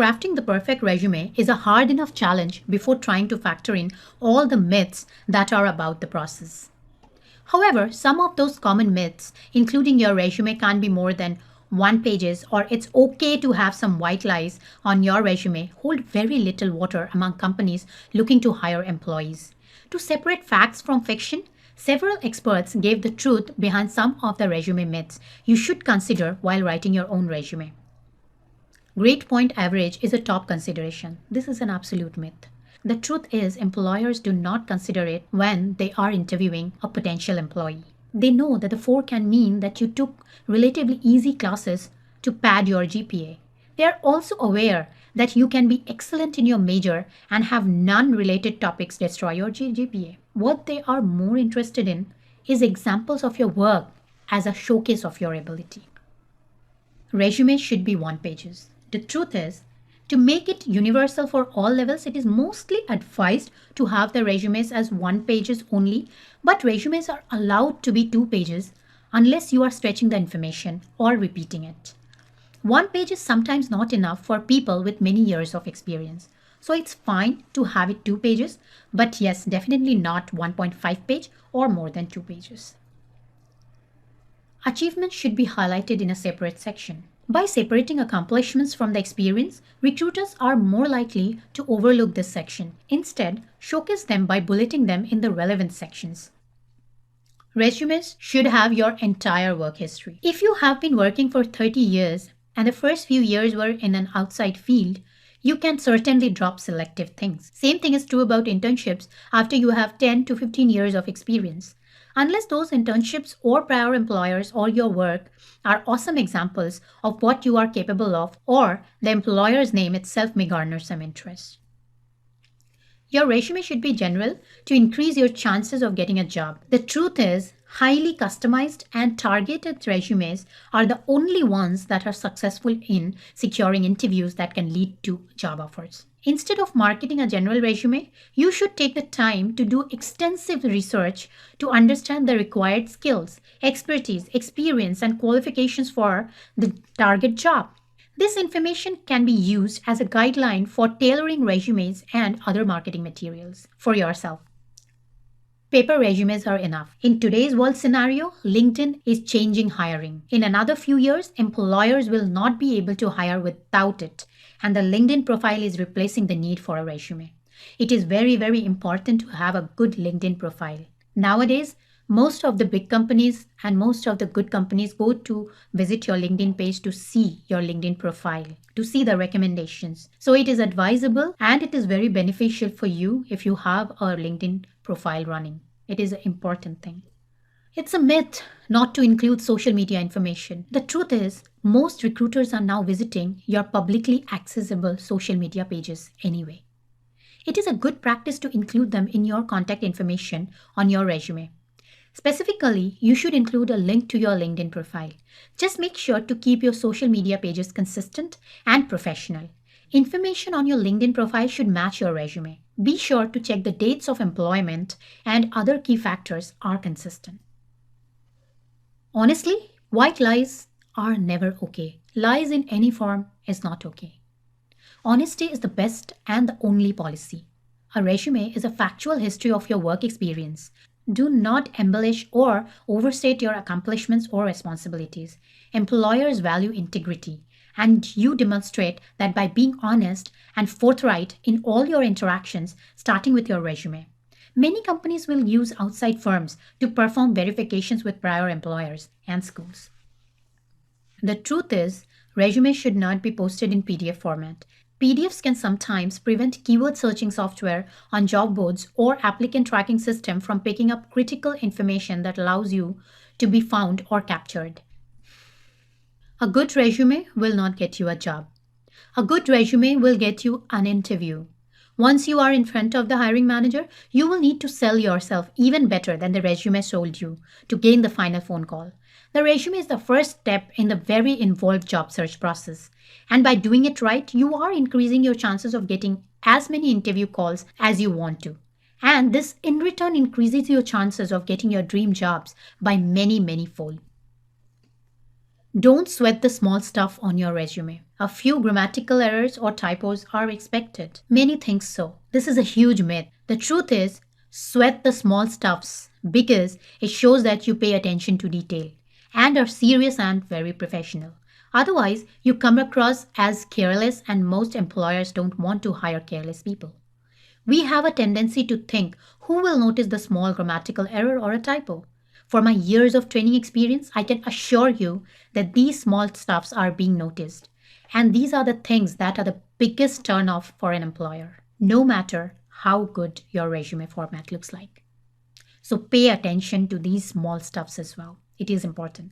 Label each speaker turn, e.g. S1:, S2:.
S1: Crafting the perfect resume is a hard enough challenge before trying to factor in all the myths that are about the process. However, some of those common myths, including your resume can't be more than one pages or it's okay to have some white lies on your resume, hold very little water among companies looking to hire employees. To separate facts from fiction, several experts gave the truth behind some of the resume myths you should consider while writing your own resume. Grade point average is a top consideration. This is an absolute myth. The truth is, employers do not consider it when they are interviewing a potential employee. They know that the 4 can mean that you took relatively easy classes to pad your GPA. They are also aware that you can be excellent in your major and have non-related topics destroy your GPA. What they are more interested in is examples of your work as a showcase of your ability. Resumes should be one pages. The truth is, to make it universal for all levels, it is mostly advised to have the resumes as one pages only, but resumes are allowed to be 2 pages unless you are stretching the information or repeating it. One page is sometimes not enough for people with many years of experience. So it's fine to have it 2 pages, but yes, definitely not 1.5 page or more than 2 pages. Achievements should be highlighted in a separate section. By separating accomplishments from the experience, recruiters are more likely to overlook this section. Instead, showcase them by bulleting them in the relevant sections. Resumes should have your entire work history. If you have been working for 30 years and the first few years were in an outside field, you can certainly drop selective things. Same thing is true about internships after you have 10 to 15 years of experience. Unless those internships or prior employers or your work are awesome examples of what you are capable of, or the employer's name itself may garner some interest. Your resume should be general to increase your chances of getting a job. The truth is, highly customized and targeted resumes are the only ones that are successful in securing interviews that can lead to job offers. Instead of marketing a general resume, you should take the time to do extensive research to understand the required skills, expertise, experience, and qualifications for the target job. This information can be used as a guideline for tailoring resumes and other marketing materials for yourself. Paper resumes are enough. In today's world scenario, LinkedIn is changing hiring. In another few years, employers will not be able to hire without it, and the LinkedIn profile is replacing the need for a resume. It is very, very important to have a good LinkedIn profile. Nowadays, most of the big companies and most of the good companies go to visit your LinkedIn page to see your LinkedIn profile, to see the recommendations. So it is advisable and it is very beneficial for you if you have a LinkedIn profile running. It is an important thing. It's a myth not to include social media information. The truth is, most recruiters are now visiting your publicly accessible social media pages anyway. It is a good practice to include them in your contact information on your resume. Specifically, you should include a link to your LinkedIn profile. Just make sure to keep your social media pages consistent and professional. Information on your LinkedIn profile should match your resume. Be sure to check the dates of employment and other key factors are consistent. Honestly, white lies are never okay. Lies in any form is not okay. Honesty is the best and the only policy. A resume is a factual history of your work experience. Do not embellish or overstate your accomplishments or responsibilities. Employers value integrity, and you demonstrate that by being honest and forthright in all your interactions, starting with your resume. Many companies will use outside firms to perform verifications with prior employers and schools. The truth is, resumes should not be posted in PDF format. PDFs can sometimes prevent keyword searching software on job boards or applicant tracking system from picking up critical information that allows you to be found or captured. A good resume will not get you a job. A good resume will get you an interview. Once you are in front of the hiring manager, you will need to sell yourself even better than the resume sold you to gain the final phone call. The resume is the first step in the very involved job search process. And by doing it right, you are increasing your chances of getting as many interview calls as you want to. And this in return increases your chances of getting your dream jobs by many, many fold. Don't sweat the small stuff on your resume. A few grammatical errors or typos are expected. Many think so. This is a huge myth. The truth is, sweat the small stuffs because it shows that you pay attention to detail and are serious and very professional. Otherwise, you come across as careless, and most employers don't want to hire careless people. We have a tendency to think, who will notice the small grammatical error or a typo? For my years of training experience, I can assure you that these small stuffs are being noticed. And these are the things that are the biggest turnoff for an employer, no matter how good your resume format looks like. So pay attention to these small stuffs as well. It is important.